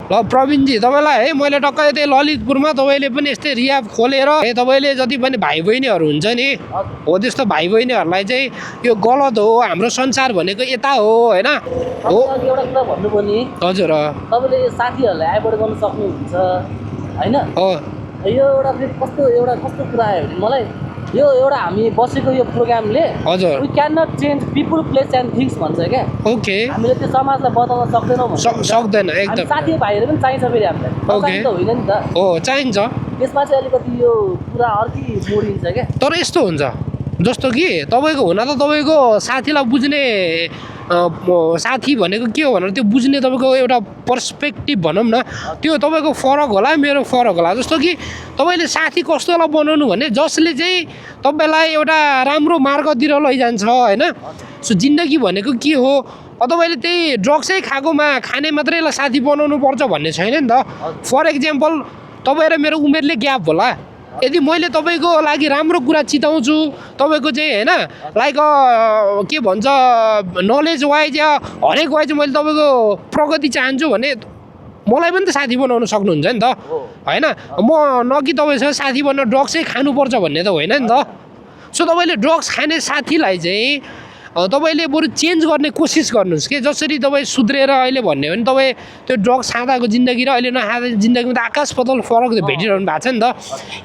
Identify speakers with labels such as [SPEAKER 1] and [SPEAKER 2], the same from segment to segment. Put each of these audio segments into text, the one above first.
[SPEAKER 1] ल प्रवीणजी तपाईँलाई है मैले टक्कै त्यही ललितपुरमा तपाईँले पनि यस्तै रिहाब खोलेर तपाईँले जति पनि भाइ बहिनीहरू हुन्छ नि हो त्यस्तो भाइ बहिनीहरूलाई चाहिँ यो गलत हो हाम्रो संसार भनेको यता हो होइन हो
[SPEAKER 2] एउटा कुरा भन्नुभयो नि
[SPEAKER 1] हजुर
[SPEAKER 2] तपाईँले साथीहरूलाई एभोइड गर्न सक्नुहुन्छ होइन
[SPEAKER 1] हो
[SPEAKER 2] यो एउटा फेरि कस्तो कुरा आयो भने मलाई यो एउटा हामी बसेको यो प्रोग्रामले
[SPEAKER 1] हजुर
[SPEAKER 2] we can not change people place and things भन्छ क्या
[SPEAKER 1] ओके
[SPEAKER 2] हामीले त्यो समाजलाई बदल्न सक्दैनौँ
[SPEAKER 1] सक्दैन एकदम
[SPEAKER 2] साथी भाइहरू पनि चाहिन्छ फेरि हामीलाई
[SPEAKER 1] ओके
[SPEAKER 2] त होइन नि त
[SPEAKER 1] हो चाहिन्छ
[SPEAKER 2] त्यसमा चाहिँ अलिकति यो कुरा अर्कै मोडिन्छ क्या
[SPEAKER 1] तर यस्तो हुन्छ जस्तो कि तपाईँको हुन त तपाईँको साथीलाई बुझ्ने साथी भनेको के हो भनेर त्यो बुझ्ने तपाईँको एउटा पर्सपेक्टिभ भनौँ न त्यो तपाईँको फरक होला मेरो फरक होला जस्तो कि तपाईँले साथी कस्तोलाई बनाउनु भने जसले चाहिँ तपाईँलाई एउटा राम्रो मार्गतिर लैजान्छ होइन सो जिन्दगी भनेको के हो तपाईँले त्यही ड्रग्सै खाने मात्रैलाई साथी बनाउनु पर्छ भन्ने छैन नि त फर एक्जाम्पल तपाईँ र मेरो उमेरले ग्याप होला यदि मैले तपाईँको लागि राम्रो कुरा चिताउँछु तपाईँको चाहिँ होइन लाइक के भन्छ नलेज वाइज या हरेक वाइज मैले तपाईँको प्रगति चाहन्छु भने मलाई पनि त साथी बनाउन सक्नुहुन्छ नि त होइन म न कि तपाईँसँग साथी बन्न ड्रग्सै खानुपर्छ भन्ने त होइन नि त सो तपाईँले ड्रग्स खाने साथीलाई चाहिँ तपाईँले बरु चेन्ज गर्ने कोसिस गर्नुहोस् कि जसरी तपाईँ सुध्रेर अहिले भन्यो भने तपाईँ त्यो ड्रग्स खाँदाको जिन्दगी र अहिले नखाँदा जिन्दगीमा त आकाश पाताल फरक भेटिरहनु भएको छ नि त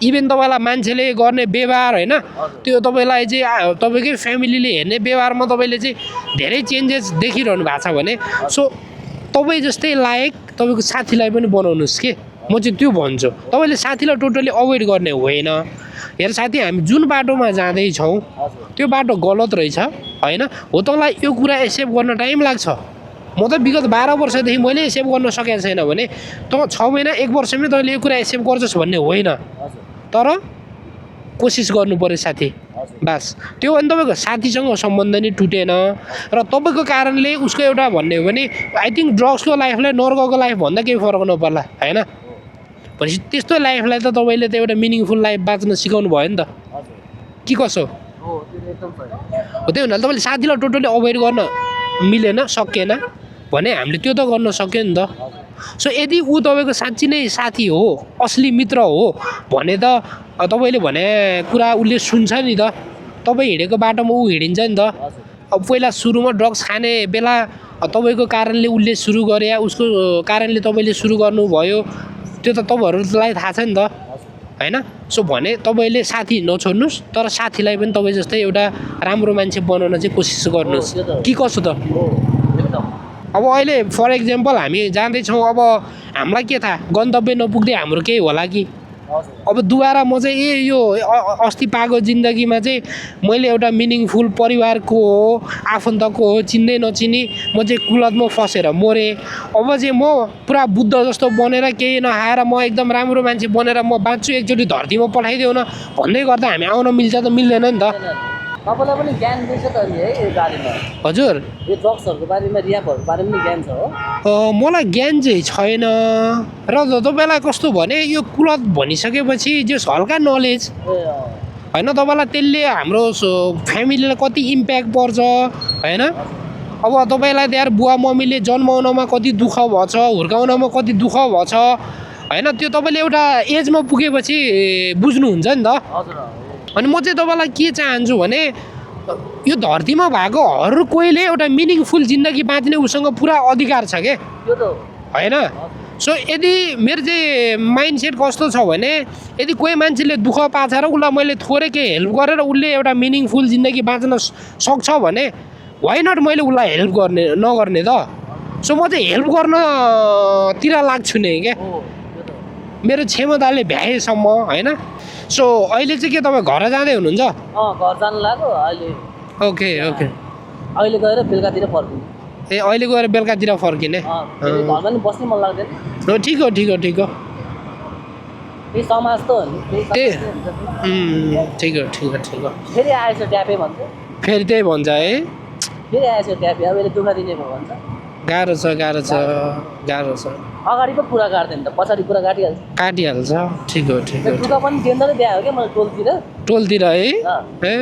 [SPEAKER 1] इभन तपाईँलाई मान्छेले गर्ने व्यवहार होइन त्यो तपाईँलाई चाहिँ तपाईँकै फ्यामिलीले हेर्ने व्यवहारमा तपाईँले चाहिँ धेरै चेन्जेस देखिरहनु भएको छ भने सो तपाईँ जस्तै लायक तपाईँको साथीलाई पनि बनाउनुहोस् कि म चाहिँ त्यो भन्छु तपाईँले साथीलाई टोटली अभोइड गर्ने होइन हेर साथी हामी जुन बाटोमा जाँदैछौँ त्यो बाटो गलत रहेछ होइन हो तँलाई यो कुरा एक्सेप्ट गर्न टाइम लाग्छ म त विगत 12 वर्षदेखि मैले एक्सेप्ट गर्न सकेको छैन भने त 6 महिना 1 वर्षमै तैँले यो कुरा एक्सेप्ट गर्छस् भन्ने होइन तर कोसिस गर्नु पऱ्यो साथी बास त्यो भने तपाईँको साथीसँग सम्बन्ध नै टुटेन र तपाईँको कारणले उसको एउटा भन्ने हो भने आई थिङ्क ड्रग्सको लाइफलाई नर्कको लाइफ भन्दा केही फरक नपर्ला होइन भनेपछि त्यस्तो लाइफलाई त तपाईँले त एउटा मिनिङफुल लाइफ बाँच्न सिकाउनु भयो नि त के कसो हो त्यही हुनाले तपाईँले साथीलाई टोटली अभोइड गर्न मिलेन सकेन भने हामीले त्यो त गर्न सक्यो नि त सो यदि ऊ तपाईँको साँच्ची नै साथी हो असली मित्र हो भने त तपाईँले भने कुरा उसले सुन्छ नि त तपाईँ हिँडेको बाटोमा ऊ हिँडिन्छ नि त अब पहिला सुरुमा ड्रग्स खाने बेला तपाईँको कारणले उसले सुरु गरे या उसको कारणले तपाईँले सुरु गर्नुभयो त्यो त तपाईँहरूलाई थाहा छ नि त होइन सो भने तपाईँले साथी नछोड्नुहोस् तर साथीलाई पनि तपाईँ जस्तै एउटा राम्रो मान्छे बनाउन चाहिँ कोसिस गर्नुहोस् के कसो त अब अहिले फर एक्जाम्पल हामी जाँदैछौँ अब हामीलाई के थाहा गन्तव्य नपुग्दै हाम्रो केही होला कि अब दुबारा म चाहिँ यो अस्ति पाएको जिन्दगीमा चाहिँ मैले एउटा मिनिङफुल परिवारको हो आफन्तको हो चिन्दै नचिनी म चाहिँ कुलतमा फसेर मरेँ अब चाहिँ म पुरा बुद्ध जस्तो बनेर केही नखाएर म एकदम राम्रो मान्छे बनेर म बाँच्छु एकचोटि धरतीमा पठाइदेऊ न भन्दै गर्दा हामी आउन मिल्छ त मिल्दैन नि त
[SPEAKER 2] तपाईँलाई पनि ज्ञान दिन्छ त नि है यो बारेमा
[SPEAKER 1] हजुर
[SPEAKER 2] यो ड्रग्सहरूको बारेमा रिहाबहरूको बारेमा पनि ज्ञान छ हो
[SPEAKER 1] मलाई ज्ञान चाहिँ छैन र तपाईँलाई कस्तो भने यो कुलत भनिसकेपछि जस हल्का नलेज होइन तपाईँलाई त्यसले हाम्रो फ्यामिलीलाई कति इम्प्याक्ट पर्छ होइन अब तपाईँलाई त्यहाँ बुवा मम्मीले जन्माउनमा कति दुःख भएछ हुर्काउनमा कति दुःख भएछ होइन त्यो तपाईँले एउटा एजमा पुगेपछि बुझ्नुहुन्छ नि त अनि म चाहिँ तपाईँलाई के चाहन्छु भने यो धरतीमा भएको हर कोहीले एउटा मिनिङफुल जिन्दगी बाँच्ने उसँग पुरा अधिकार छ क्या होइन सो यदि मेरो चाहिँ माइन्ड सेट कस्तो छ भने यदि कोही मान्छेले दुःख पाछ र उसलाई मैले थोरै केही हेल्प गरेर उसले एउटा मिनिङफुल जिन्दगी बाँच्न सक्छ भने वाइ नट मैले उसलाई हेल्प नगर्ने त सो म चाहिँ हेल्प गर्नतिर लाग्छु नि क्या मेरो क्षमताले भ्याएसम्म होइन सो अहिले चाहिँ के तपाईँ घर जाँदै हुनुहुन्छ
[SPEAKER 2] घर जानु लाग्यो अहिले
[SPEAKER 1] ओके ओके
[SPEAKER 2] अहिले गएर बेलुकातिर फर्किने
[SPEAKER 1] ए अहिले गएर बेलुकातिर फर्किने
[SPEAKER 2] घरमा नि बस्नै मन लाग्दैन
[SPEAKER 1] हो ठिक हो ठिक हो ठिक हो
[SPEAKER 2] त्यही समाज त हो नि
[SPEAKER 1] ठिक हो ठिक हो ठिक हो
[SPEAKER 2] फेरि आएछ ट्यापे भन्छ
[SPEAKER 1] फेरि त्यही भन्छ है
[SPEAKER 2] फेरि आएछ ट्यापे अब यसले दुःख दिने भयो भन्छ
[SPEAKER 1] गाह्रो छ गाह्रो छ गाह्रो छ
[SPEAKER 2] अगाडि पो पुरा काट्दैन त पछाडि पुरा
[SPEAKER 1] काटिहाल्छ ठिक हो ठिक हो
[SPEAKER 2] दुःख पनि डेन्जरै दिएको क्या मलाई
[SPEAKER 1] टोलतिर है ए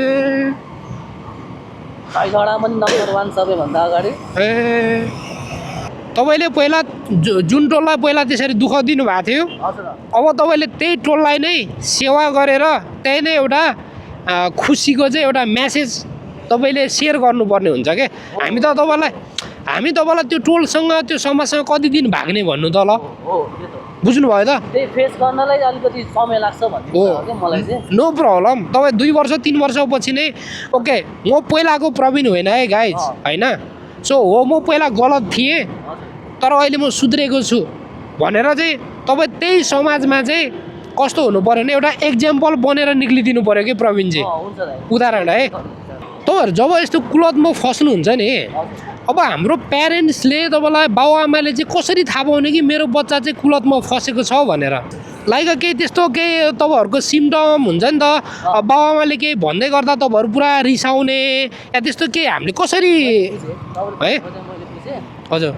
[SPEAKER 2] झगडा पनि नम्बर 1 सबैभन्दा अगाडि
[SPEAKER 1] ए तपाईँले पहिला जुन टोललाई पहिला त्यसरी दुःख दिनुभएको थियो
[SPEAKER 2] हजुर
[SPEAKER 1] अब तपाईँले त्यही टोललाई नै सेवा गरेर त्यही नै एउटा खुसीको चाहिँ एउटा म्यासेज तपाईँले सेयर गर्नुपर्ने हुन्छ क्या हामी तपाईँलाई त्यो टोलसँग त्यो समाजसँग कति दिन भाग्ने भन्नु त ल
[SPEAKER 2] हो त्यो त
[SPEAKER 1] बुझ्नुभयो त
[SPEAKER 2] त्यही फेस गर्नलाई अलिकति समय लाग्छ भन्ने
[SPEAKER 1] हो
[SPEAKER 2] छ क्या मलाई चाहिँ
[SPEAKER 1] नो प्रब्लम तपाईँ 2 वर्ष 3 वर्षपछि नै ओके म पहिलाको प्रवीण होइन है गाइज होइन सो हो म पहिला गलत थिएँ
[SPEAKER 2] हजुर
[SPEAKER 1] तर अहिले म सुध्रेको छु भनेर चाहिँ तपाईँ त्यही समाजमा चाहिँ कस्तो हुनु पऱ्यो भने एउटा एक्जाम्पल बनेर निक्लिदिनु पऱ्यो कि प्रवीणजी
[SPEAKER 2] हुन्छ दाइ
[SPEAKER 1] उदाहरण है तपाईँहरू जब यस्तो कुलतमा फस्नुहुन्छ नि
[SPEAKER 2] हजुर
[SPEAKER 1] अब हाम्रो प्यारेन्ट्सले तपाईँलाई बाउआमाले चाहिँ कसरी थाहा पाउने कि मेरो बच्चा चाहिँ कुलतमा फसेको छ भनेर लाइक केही त्यस्तो केही तपाईँहरूको सिम्टम हुन्छ नि त बाउआमाले केही भन्दै गर्दा तपाईँहरू पुरा रिसाउने या त्यस्तो केही हामीले कसरी है?
[SPEAKER 2] मैले बुझेँ
[SPEAKER 1] हजुर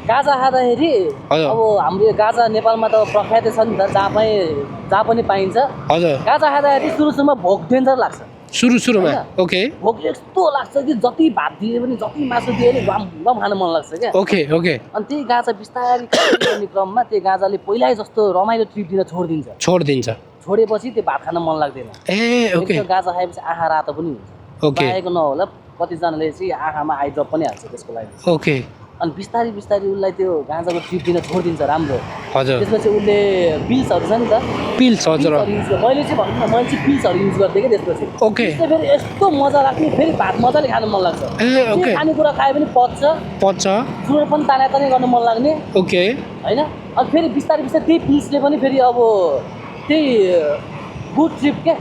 [SPEAKER 2] गाजा खाँदाखेरि
[SPEAKER 1] हजुर।
[SPEAKER 2] अब हाम्रो यो गाजा नेपालमा त प्रख्यातै छ नि त जहाँ पनि पाइन्छ
[SPEAKER 1] हजुर
[SPEAKER 2] गाजा खाँदाखेरि सुरुमा भोक डेन्जर लाग्छ
[SPEAKER 1] सुरुमा
[SPEAKER 2] होइन?
[SPEAKER 1] ओके
[SPEAKER 2] भोक यस्तो लाग्छ कि जति भात दिए पनि जति मासु दिए पनि गम गम खान मन लाग्छ क्या
[SPEAKER 1] ओके ओके
[SPEAKER 2] अनि त्यही गाजा बिस्तारै खाने क्रममा त्यो गाजाले पहिल्यै जस्तो रमाइलो ट्रिप दिन छोडिदिन्छ
[SPEAKER 1] छोडिदिन्छ
[SPEAKER 2] छोडेपछि त्यो भात खान मन लाग्दैन
[SPEAKER 1] ए ओके
[SPEAKER 2] एक त गाजा खाएपछि आँखा रातो पनि हुन्छ
[SPEAKER 1] ओके
[SPEAKER 2] पाएको नहोला कतिजनाले चाहिँ आँखामा आई ड्रप पनि हाल्छ त्यसको लागि
[SPEAKER 1] ओके
[SPEAKER 2] अनि बिस्तारै उसलाई त्यो गाँजाको ट्रिप दिन छोडिदिन्छ राम्रो
[SPEAKER 1] हजुर
[SPEAKER 2] त्यसपछि उसले पिल्सहरू छ नि त
[SPEAKER 1] पिल्स हजुर
[SPEAKER 2] पिल्सहरू युज मैले चाहिँ भन्नु न मैले चाहिँ पिल्सहरू युज गर्थेँ क्या त्यसपछि
[SPEAKER 1] ओके
[SPEAKER 2] त्यसले फेरि यस्तो मजा लाग्ने फेरि भात मजाले खानु मन लाग्छ
[SPEAKER 1] ए ओके
[SPEAKER 2] के खानेकुरा खाए पनि पच्छ
[SPEAKER 1] पच्छ
[SPEAKER 2] चुरो पनि तानातानी गर्नु मन लाग्ने
[SPEAKER 1] ओके
[SPEAKER 2] होइन अनि फेरि बिस्तारै त्यही पिल्सले पनि फेरि अब त्यही गुड ट्रिप क्या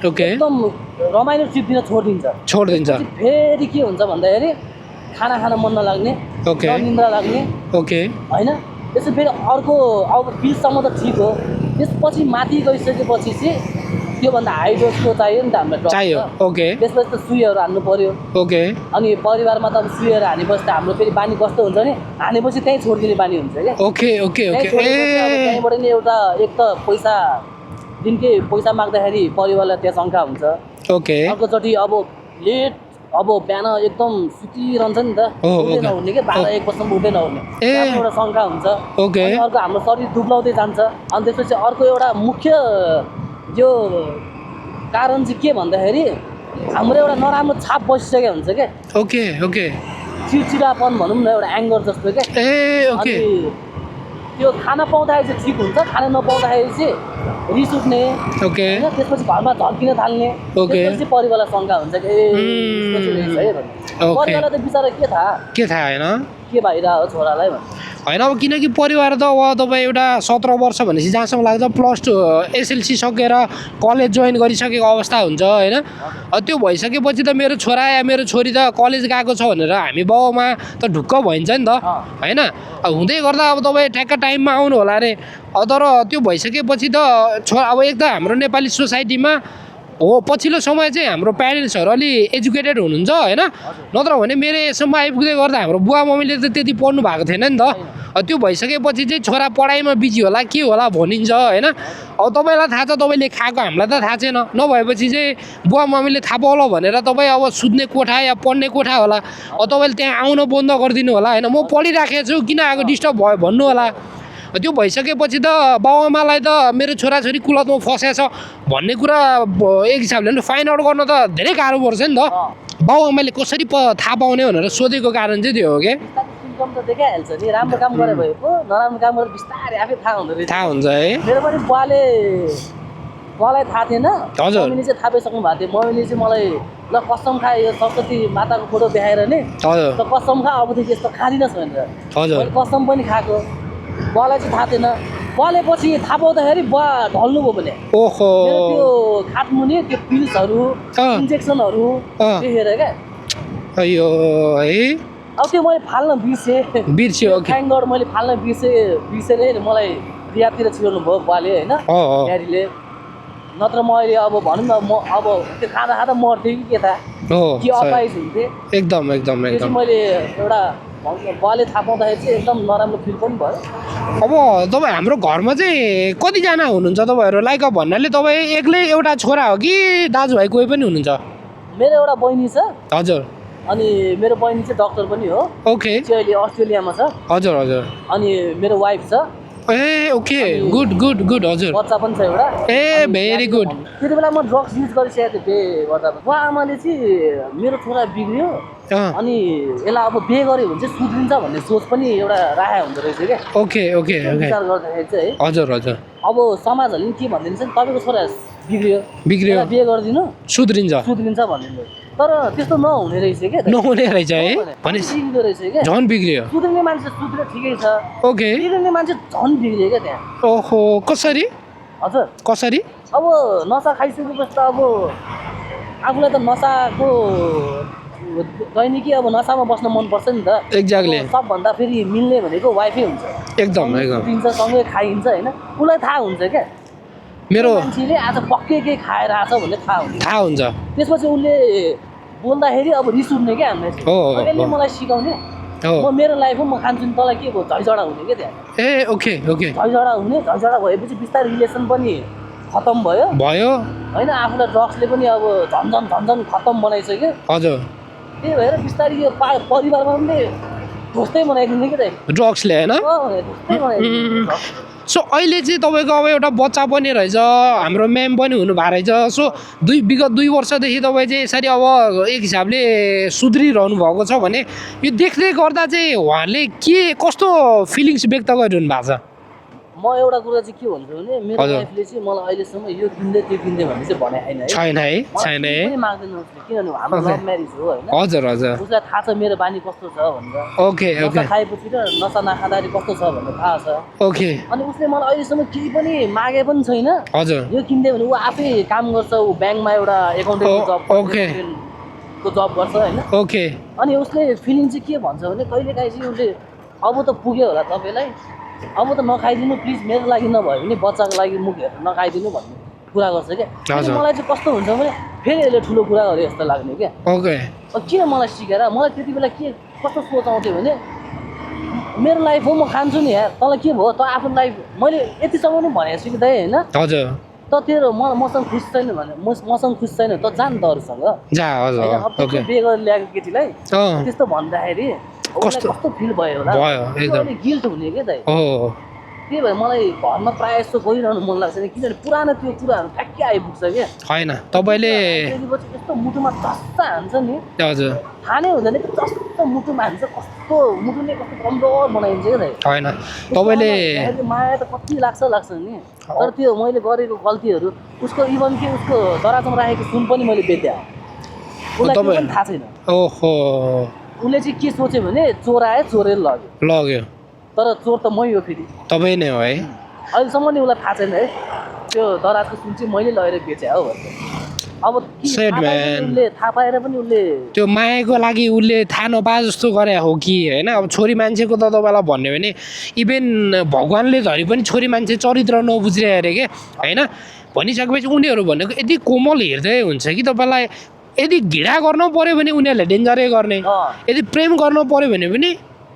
[SPEAKER 1] ओके
[SPEAKER 2] एकदम रमाइलो ट्रिप दिन
[SPEAKER 1] छोडिदिन्छ
[SPEAKER 2] फेरि के हुन्छ भन्दाखेरि खाना खान मन नलाग्ने
[SPEAKER 1] ओके
[SPEAKER 2] निन्द्रा लाग्ने
[SPEAKER 1] ओके
[SPEAKER 2] होइन त्यसो फेरि अर्को अब पिल्ससम्म त ठिक हो त्यसपछि माथि गइसकेपछि चाहिँ त्योभन्दा हाई डोजको चाहियो नि त हामीलाई drug
[SPEAKER 1] चाहियो
[SPEAKER 2] त।
[SPEAKER 1] ओके
[SPEAKER 2] त्यसपछि त सुईहरू हान्नु पर्यो
[SPEAKER 1] ओके
[SPEAKER 2] अनि परिवारमा त अब सुईहरू हानेपछि त हाम्रो फेरि बानी कस्तो हुन्छ भने हानेपछि त्यहीँ छोडिदिने बानी हुन्छ क्या
[SPEAKER 1] ओके ओके
[SPEAKER 2] त्यहीँ
[SPEAKER 1] ओके
[SPEAKER 2] छोडेपछि अब
[SPEAKER 1] ए
[SPEAKER 2] त्यहीँबाट नि एउटा एक त दिनकै पैसा माग्दाखेरि परिवारलाई त्यहाँ शङ्का हुन्छ
[SPEAKER 1] ओके
[SPEAKER 2] अर्कोचोटि अब लेट अब बिहान एकदम सुतिरहन्छ नि त
[SPEAKER 1] हो,
[SPEAKER 2] उठ्दै
[SPEAKER 1] ओके।
[SPEAKER 2] नहुने कि 12-1 बजीसम्म उठ्दै नहुने
[SPEAKER 1] ए।
[SPEAKER 2] त्यहाँ पनि एउटा शङ्का हुन्छ
[SPEAKER 1] ओके।
[SPEAKER 2] अनि अर्को हाम्रो शरीर दुब्लाउँदै जान्छ अनि त्यसपछि अर्को एउटा मुख्य यो कारण चाहिँ के भन्दाखेरि हाम्रो एउटा नराम्रो छाप बसिसकेको हुन्छ क्या
[SPEAKER 1] ओके ओके
[SPEAKER 2] चिडचिडापन भनौँ न एउटा एङ्गर जस्तो क्या
[SPEAKER 1] ए ओके
[SPEAKER 2] अनि त्यो खाना पाउँदाखेरि चाहिँ ठिक हुन्छ खाना नपाउँदाखेरि चाहिँ रिस उठ्ने
[SPEAKER 1] ओके
[SPEAKER 2] होइन त्यसपछि घरमा झर्किन थाल्ने
[SPEAKER 1] ओके।
[SPEAKER 2] त्यसपछि परिवारलाई शङ्का हुन्छ कि ए यस्तो चाहिँ रहेछ है भन्ने
[SPEAKER 1] ओके।
[SPEAKER 2] परिवारलाई त बिचरा के थाहा
[SPEAKER 1] के थाहा होइन
[SPEAKER 2] के भइरहेको छोरालाई भन्ने
[SPEAKER 1] होइन अब किनकि परिवार त अब तपाईँ एउटा 17 वर्ष भनेपछि जहाँसम्म लाग्छ +2 एसएलसी सकेर कलेज जोइन गरिसकेको अवस्था हुन्छ होइन त्यो भइसकेपछि त मेरो छोरा या मेरो छोरी त कलेज गएको छ भनेर हामी बाउमा त ढुक्क भइन्छ नि त होइन अब हुँदै गर्दा अब तपाईँ ठ्याक्क टाइममा आउनु होला अरे तर त्यो भइसकेपछि त अब एक त हाम्रो नेपाली सोसाइटीमा हो पछिल्लो समय चाहिँ हाम्रो प्यारेन्ट्सहरू अलि एजुकेटेड हुनुहुन्छ होइन नत्र भने मेरो यसम्म आइपुग्दै गर्दा हाम्रो बुवा मम्मीले त त्यति पढ्नु भएको थिएन नि त त्यो भइसकेपछि चाहिँ छोरा पढाइमा बिजी होला के होला भनिन्छ होइन अब तपाईँलाई थाहा छ तपाईँले खाएको हामीलाई त थाहा छैन नभएपछि चाहिँ बुवा मम्मीले थाहा पाउला भनेर तपाईँ अब सुत्ने कोठा या पढ्ने कोठा होला अब तपाईँले त्यहाँ आउन बन्द गरिदिनु होला होइन म पढिराखेको छु किन आएको डिस्टर्ब भयो भन्नु होला त्यो भइसकेपछि त बाउआमालाई त मेरो छोराछोरी कुलतमा फसेको छ भन्ने कुरा एक हिसाबले पनि फाइन्ड आउट गर्न त धेरै गाह्रो पर्छ नि त बाउआमाले कसरी थाहा पाउने भनेर सोधेको कारण चाहिँ त्यो हो क्या
[SPEAKER 2] सिम्टम त देखाइहाल्छ नि राम्रो काम गरे भयो पो नराम्रो काम गरेर बिस्तारै आफै थाहा हुँदो रहेछ
[SPEAKER 1] थाहा हुन्छ है
[SPEAKER 2] मेरो पनि बुवालाई थाहा थिएन
[SPEAKER 1] हजुर।
[SPEAKER 2] मम्मीले चाहिँ थाहा पाइसक्नु भएको थियो मम्मीले चाहिँ मलाई ल कसम खा यो सरस्वती माताको फोटो देखाएर नि
[SPEAKER 1] हजुर
[SPEAKER 2] त कसम खा अबदेखि यस्तो खाँदिनस् भनेर
[SPEAKER 1] हजुर
[SPEAKER 2] मैले कसम पनि खाएको बुवालाई चाहिँ थाहा थिएन बुवाले पछि थाहा पाउँदाखेरि बुवा ढल्नुभयो भने
[SPEAKER 1] ओहो
[SPEAKER 2] मेरो त्यो खाटमुनि त्यो पिल्सहरू इन्जेक्सनहरू देखेर क्या
[SPEAKER 1] अयो है
[SPEAKER 2] अब त्यो मैले फाल्न
[SPEAKER 1] बिर्स्यो ओके
[SPEAKER 2] थ्याङ्क गड मैले फाल्न बिर्सेर मलाई रियातिर छिराउनु भयो बुवाले होइन ड्याडीले नत्र म अहिले अब भनौँ न म अब त्यो खाँदा खाँदा मर्थेँ कि के थाहा
[SPEAKER 1] हो
[SPEAKER 2] के अपाइज हुन्थेँ
[SPEAKER 1] एकदम एकदम
[SPEAKER 2] त्यो चाहिँ
[SPEAKER 1] एकदम
[SPEAKER 2] मैले एउटा बुवाले थाहा पाउँदाखेरि चाहिँ एकदम नराम्रो फिल पनि भयो
[SPEAKER 1] अब तपाईँ हाम्रो घरमा चाहिँ कतिजना हुनुहुन्छ तपाईँहरू लाइक भन्नाले तपाईँ एक्लै एउटा छोरा हो कि दाजुभाइ कोही पनि हुनुहुन्छ
[SPEAKER 2] मेरो एउटा बहिनी छ
[SPEAKER 1] हजुर
[SPEAKER 2] अनि मेरो बहिनी चाहिँ डक्टर पनि हो
[SPEAKER 1] ओके
[SPEAKER 2] चाहिँ अहिले अस्ट्रेलियामा छ
[SPEAKER 1] हजुर हजुर
[SPEAKER 2] अनि मेरो वाइफ छ
[SPEAKER 1] ए ओके गुड गुड गुड हजुर
[SPEAKER 2] बच्चा पनि छ एउटा
[SPEAKER 1] ए भेरी गुड
[SPEAKER 2] त्यति बेला म ड्रग्स युज गरिसकेको थिएँ बे गर्दा बुवा आमाले चाहिँ मेरो छोरा बिग्रियो अनि यसलाई अब बे गर्यो भने चाहिँ सुध्रिन्छ भन्ने सोच पनि एउटा राखेको हुँदो रहेछ क्या
[SPEAKER 1] ओके ओके ओके
[SPEAKER 2] विचार गर्दाखेरि चाहिँ है
[SPEAKER 1] हजुर हजुर
[SPEAKER 2] अब समाजहरूले नि के भनिदिन्छ नि तपाईँको छोरा बिग्रियो
[SPEAKER 1] बिग्रियो
[SPEAKER 2] यसलाई बे गरिदिनु
[SPEAKER 1] सुध्रिन्छ
[SPEAKER 2] सुध्रिन्छ भनिदिनु तर त्यस्तो नहुने रहेछ क्या
[SPEAKER 1] नहुने रहेछ है
[SPEAKER 2] भनेपछि बिग्रिँदो रहेछ क्या
[SPEAKER 1] झन् बिग्रियो
[SPEAKER 2] सुध्रिने मान्छे सुध्रियो ठिकै छ
[SPEAKER 1] ओके
[SPEAKER 2] बिग्रिने मान्छे झन् बिग्रियो क्या त्यहाँ
[SPEAKER 1] ओहो कसरी
[SPEAKER 2] हजुर
[SPEAKER 1] कसरी
[SPEAKER 2] अब नसा खाइसकेपछि त अब आफूलाई त नसाको दैनिकी अब नसामा बस्न मनपर्छ नि त
[SPEAKER 1] एक्ज्याक्टली
[SPEAKER 2] सबभन्दा फेरि मिल्ने भनेको वाइफै हुन्छ
[SPEAKER 1] एकदम एकदम
[SPEAKER 2] दिन्छ सँगै खाइन्छ होइन उसलाई थाहा हुन्छ क्या
[SPEAKER 1] मेरो
[SPEAKER 2] मान्छेले आज पक्कै केही खाएर आएको छ भन्ने थाहा हुन्छ त्यसपछि उसले बोल्दाखेरि अब रिस उठ्ने क्या हामीलाई अहिले मलाई सिकाउने म मेरो लाइफमा म खान्छु नि तँलाई के भयो झैझडा हुने क्या त्यहाँ
[SPEAKER 1] ए ओके ओके
[SPEAKER 2] झैझडा हुने झैझडा भएपछि बिस्तारै रिलेसन पनि खतम भयो होइन आफूलाई ड्रग्सले पनि अब झन् खतम बनाइसक्यो
[SPEAKER 1] हजुर
[SPEAKER 2] त्यही भएर बिस्तारै यो परिवारमा पनि ढोस्दै बनाइदिने क्या त्यहाँ
[SPEAKER 1] ड्रग्सले होइन
[SPEAKER 2] ढोस्दै बनाइदिने
[SPEAKER 1] सो अहिले चाहिँ तपाईँको अब एउटा बच्चा पनि रहेछ हाम्रो म्याम पनि हुनुभएको रहेछ सो विगत 2 वर्षदेखि तपाईँ चाहिँ यसरी अब एक हिसाबले सुध्रिरहनु भएको छ भने यो देख्दै गर्दा चाहिँ उहाँहरूले के कस्तो फिलिङ्स व्यक्त गरिरहनु भएको छ
[SPEAKER 2] म एउटा कुरा चाहिँ के भन्छु भने मेरो लाइफले चाहिँ मलाई अहिलेसम्म यो किन्दै त्यो किन्दै भन्ने चाहिँ भने छैन है
[SPEAKER 1] छैन है
[SPEAKER 2] माग्दैन उसले किनभने हाम्रो लभ म्यारेज हो होइन
[SPEAKER 1] हजुर हजुर
[SPEAKER 2] उसलाई थाहा छ मेरो बानी कस्तो छ भनेर
[SPEAKER 1] ओके ओके
[SPEAKER 2] खाएपछि र नसा नखाँदाखेरि कस्तो छ भन्ने थाहा छ
[SPEAKER 1] ओके
[SPEAKER 2] अनि उसले मलाई अहिलेसम्म केही पनि मागे पनि छैन
[SPEAKER 1] हजुर
[SPEAKER 2] यो किन्दै भने ऊ आफै काम गर्छ ऊ ब्याङ्कमा एउटा एकाउन्टेन्टको जब
[SPEAKER 1] ओके
[SPEAKER 2] को जब गर्छ होइन
[SPEAKER 1] ओके
[SPEAKER 2] अनि उसले फिलिङ चाहिँ के भन्छ भने कहिलेकाहीँ चाहिँ उसले अब त पुग्यो होला तपाईँलाई अब त नखाइदिनु प्लिज मेरो लागि नभयो भने बच्चाको लागि मुख हेरेर नखाइदिनु भन्ने कुरा गर्छ क्या मलाई चाहिँ कस्तो हुन्छ भने फेरि यसले ठुलो कुरा गरे जस्तो लाग्ने क्या
[SPEAKER 1] ओके
[SPEAKER 2] अब किन मलाई सिकाएर मलाई त्यति बेला के कस्तो सोच आउँथ्यो भने मेरो लाइफ हो म खान्छु नि यार तँलाई के भयो त आफ्नो लाइफ मैले यतिसम्म पनि भनेको छु कि दाइ होइन
[SPEAKER 1] हजुर
[SPEAKER 2] त तेरो मसँग खुसी छैन भने मसँग खुसी छैन त जान त अरूसँग
[SPEAKER 1] जा हजुर ओके
[SPEAKER 2] बे गरेर ल्याएको केटीलाई त्यस्तो भन्दाखेरि कस्तो फिल भयो होला एकदम गिल्ट हुने क्या दाइ त्यही भएर मलाई घरमा प्रायः जस्तो गइरहनु मन लाग्छ नि किनभने पुरानो त्यो कुराहरू ठ्याक्कै आइपुग्छ क्या
[SPEAKER 1] होइन तपाईँले
[SPEAKER 2] यस्तो मुटुमा झस्ता हान्छ नि
[SPEAKER 1] हजुर
[SPEAKER 2] थाहा नै हुँदैन जस्तो मुटुमा हान्छ कस्तो मुटुले कस्तो कमजोर बनाइन्छ क्या दाइ
[SPEAKER 1] होइन तपाईँले
[SPEAKER 2] माया त कति लाग्छ नि तर त्यो मैले गरेको गल्तीहरू उसको इभन कि उसको दराजमा राखेको सुन पनि मैले बेच्दै उसलाई पनि थाहा छैन
[SPEAKER 1] ओहो
[SPEAKER 2] उसले चाहिँ के सोच्यो भने चोरायो चोरेर लग्यो तर चोर त मै हो फेरि
[SPEAKER 1] तपाईँ नै हो है
[SPEAKER 2] अहिलेसम्म नि उसलाई थाहा छैन है त्यो दराजको सुन चाहिँ मैले लगेर बेचेँ हो अब उसले थाहा पाएर पनि उसले
[SPEAKER 1] त्यो मायाको लागि उसले थाहा नपाए जस्तो गरे हो कि होइन अब छोरी मान्छेको त तपाईँलाई भन्यो भने इभेन भगवान्ले धरि पनि छोरी मान्छे चरित्र नबुझिरहे अरे क्या होइन भनिसकेपछि उनीहरू भनेको यति कोमल हृदय हुन्छ कि तपाईँलाई यदि घृणा गर्नु पऱ्यो भने उनीहरूले डेन्जरै गर्ने यदि प्रेम गर्नु पऱ्यो भने पनि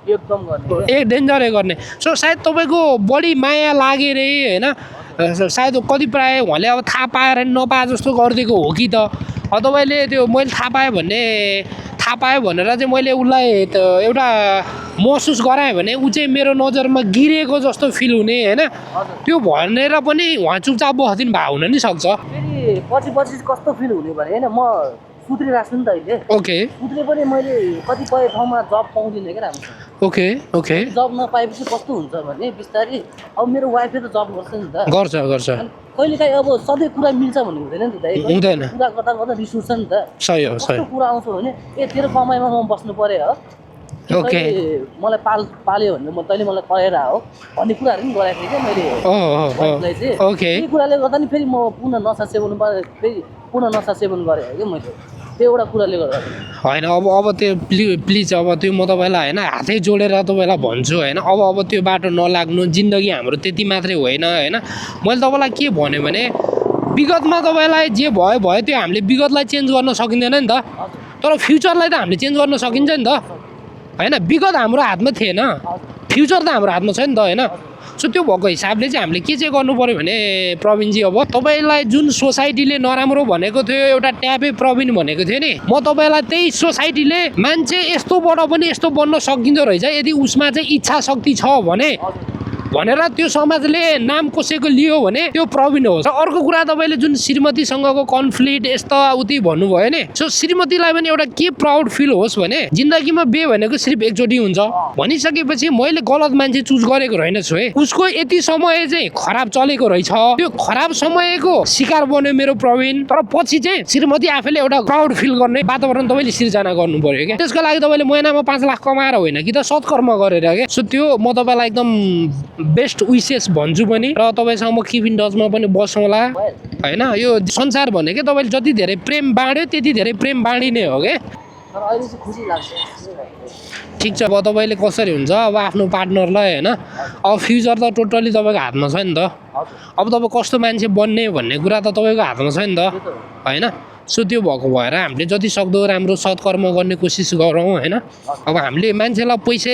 [SPEAKER 2] एकदम गर्ने
[SPEAKER 1] डेन्जरै गर्ने सो सायद तपाईँको बढी माया लागेर होइन सायद कति प्रायः उहाँले अब थाहा पाएर नपाए जस्तो गरिदिएको हो कि त तपाईँले त्यो मैले थाहा पाएँ भनेर चाहिँ मैले उसलाई त एउटा महसुस गराएँ भने ऊ चाहिँ मेरो नजरमा गिरेको जस्तो फिल हुने होइन त्यो भनेर पनि उहाँ चुपचाप बस्दिनु भएको हुन नि सक्छ
[SPEAKER 2] फेरि पछि कस्तो फिल हुने भने होइन म सुत्रिरहेको छु नि त अहिले
[SPEAKER 1] ओके
[SPEAKER 2] सुत्रे पनि मैले कतिपय ठाउँमा जब पाउँदिनँ क्या राम्रो
[SPEAKER 1] ओके
[SPEAKER 2] जब नपाएपछि कस्तो हुन्छ भने बिस्तारै अब मेरो वाइफले त जब गर्छ नि त
[SPEAKER 1] गर्छ
[SPEAKER 2] कहिलेकाहीँ अब सधैँ कुरा मिल्छ भन्ने हुँदैन नि त दाइ
[SPEAKER 1] हुँदैन
[SPEAKER 2] कुरा गर्दा रिस उठ्छ नि त
[SPEAKER 1] सही हो
[SPEAKER 2] कुरा आउँछ भने तेरो कमाइमा म बस्नु पर्यो हो मलाई पाल्यो भने तैँले मलाई पढाएर हो भन्ने कुराहरू पनि गराएको थिएँ क्या मैले चाहिँ कुराले गर्दा नि फेरि म पुनः नसा सेवन गरेँ क्या मैले त्यो एउटा कुराले गर्दा
[SPEAKER 1] होइन अब त्यो प्लिज अब त्यो म तपाईँलाई होइन हातै जोडेर तपाईँलाई भन्छु होइन अब त्यो बाटो नलाग्नु जिन्दगी हाम्रो त्यति मात्रै होइन होइन मैले तपाईँलाई के भनेँ भने विगतमा तपाईँलाई जे भयो त्यो हामीले विगतलाई चेन्ज गर्न सकिँदैन नि त तर फ्युचरलाई त हामीले चेन्ज गर्न सकिन्छ नि त होइन विगत हाम्रो हातमा थिएन फ्युचर त हाम्रो हातमा छ नि त होइन सो त्यो भएको हिसाबले चाहिँ हामीले के चाहिँ गर्नु पऱ्यो भने प्रवीणजी अब तपाईँलाई जुन सोसाइटीले नराम्रो भनेको थियो एउटा ट्यापे प्रवीण भनेको थियो नि म तपाईँलाई त्यही सोसाइटीले मान्छे यस्तोबाट पनि यस्तो बन्न सकिँदो रहेछ यदि उसमा चाहिँ इच्छा शक्ति छ भनेर त्यो समाजले नाम कसैको लियो भने त्यो प्रवीण हो अर्को कुरा तपाईँले जुन श्रीमतीसँगको कन्फ्लिक्ट यस्ता उति भन्नुभयो नि सो श्रीमतीलाई पनि एउटा के प्राउड फिल होस् भने जिन्दगीमा बे भनेको सिर्फ एकचोटि हुन्छ भनिसकेपछि मैले गलत मान्छे चुज गरेको रहेनछु है उसको यति समय चाहिँ खराब चलेको रहेछ त्यो खराब समयको शिकार बन्यो मेरो प्रवीण तर पछि चाहिँ श्रीमती आफैले एउटा प्राउड फिल गर्ने वातावरण तपाईँले सिर्जना गर्नु पर्यो क्या त्यसको लागि तपाईँले महिनामा 5 लाख कमाएर होइन कि त सत्कर्म गरेर क्या सो त्यो म तपाईँलाई एकदम बेस्ट विसेस भन्छु पनि र तपाईँसँग म किप इन टचमा पनि बसौँला होइन यो संसार भनेको तपाईँले जति धेरै प्रेम बाँड्यो त्यति धेरै प्रेम बाँडिने हो क्या ठिक छ अब तपाईँले कसरी हुन्छ अब आफ्नो पार्टनरलाई होइन अब फ्युचर त टोटल्ली तपाईँको हातमा छ नि त अब तपाईँ कस्तो मान्छे बन्ने भन्ने कुरा त तपाईँको हातमा छ नि त होइन सो त्यो भएको भएर हामीले जति सक्दो राम्रो सत्कर्म गर्ने कोसिस गरौँ होइन अब हामीले मान्छेलाई पैसा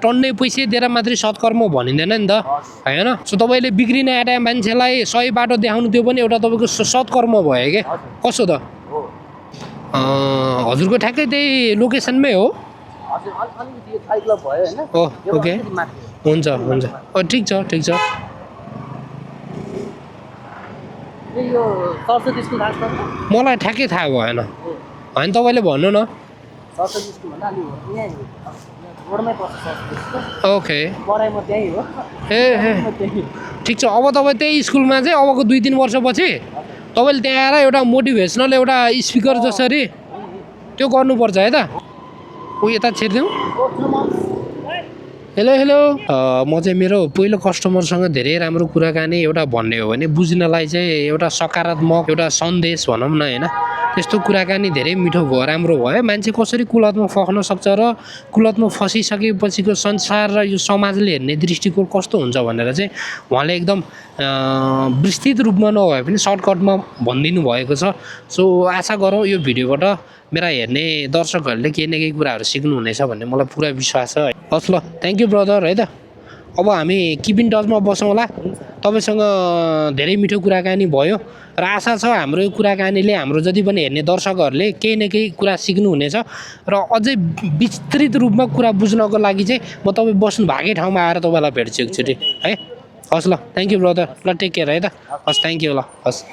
[SPEAKER 1] टन्नै पैसा दिएर मात्रै सत्कर्म भनिँदैन नि त होइन सो तपाईँले बिग्रिने आँटा मान्छेलाई सही बाटो देखाउनु त्यो पनि एउटा तपाईँको सत्कर्म भयो क्या कसो त हजुरको ठ्याक्कै त्यही लोकेसनमै हो ओके हुन्छ हुन्छ ठिक छ ठिक छ मलाई ठ्याक्कै थाहा भएन होइन तपाईँले भन्नु न ओके ए ठिक छ अब तपाईँ त्यही स्कुलमा चाहिँ अबको 2-3 वर्षपछि तपाईँले त्यहाँ आएर एउटा मोटिभेसनल एउटा स्पिकर जसरी त्यो गर्नुपर्छ है त ऊ यता छिर्दिउँ हेलो हेलो म चाहिँ मेरो पहिलो कस्टमरसँग धेरै राम्रो कुराकानी एउटा भन्ने हो भने बुझ्नलाई चाहिँ एउटा सकारात्मक एउटा सन्देश भनौँ न होइन त्यस्तो कुराकानी धेरै मिठो भयो राम्रो भयो मान्छे कसरी कुलतमा फस्न सक्छ र कुलतमा फसिसकेपछिको संसार र यो समाजले हेर्ने दृष्टिकोण कस्तो हुन्छ भनेर चाहिँ उहाँले एकदम विस्तृत रूपमा नभए पनि सर्टकटमा भनिदिनु भएको छ सो आशा गरौँ यो भिडियोबाट मेरा हेर्ने दर्शकहरूले केही न केही कुराहरू सिक्नुहुनेछ भन्ने मलाई पुरा विश्वास छ हस् ल थ्याङ्क यू ब्रदर है त अब हामी किप इन टचमा बसौँला तपाईँसँग धेरै मिठो कुराकानी भयो र आशा छ हाम्रो यो कुराकानीले हाम्रो जति पनि हेर्ने दर्शकहरूले केही न केही कुरा सिक्नुहुनेछ र अझै विस्तृत रूपमा कुरा बुझ्नको लागि चाहिँ म तपाईँ बस्नु भएकै ठाउँमा आएर तपाईँलाई भेट्छु एकचोटि है हस् ल थ्याङ्क यू ब्रदर ल टेक केयर है त हस् थ्याङ्क यू ल हस्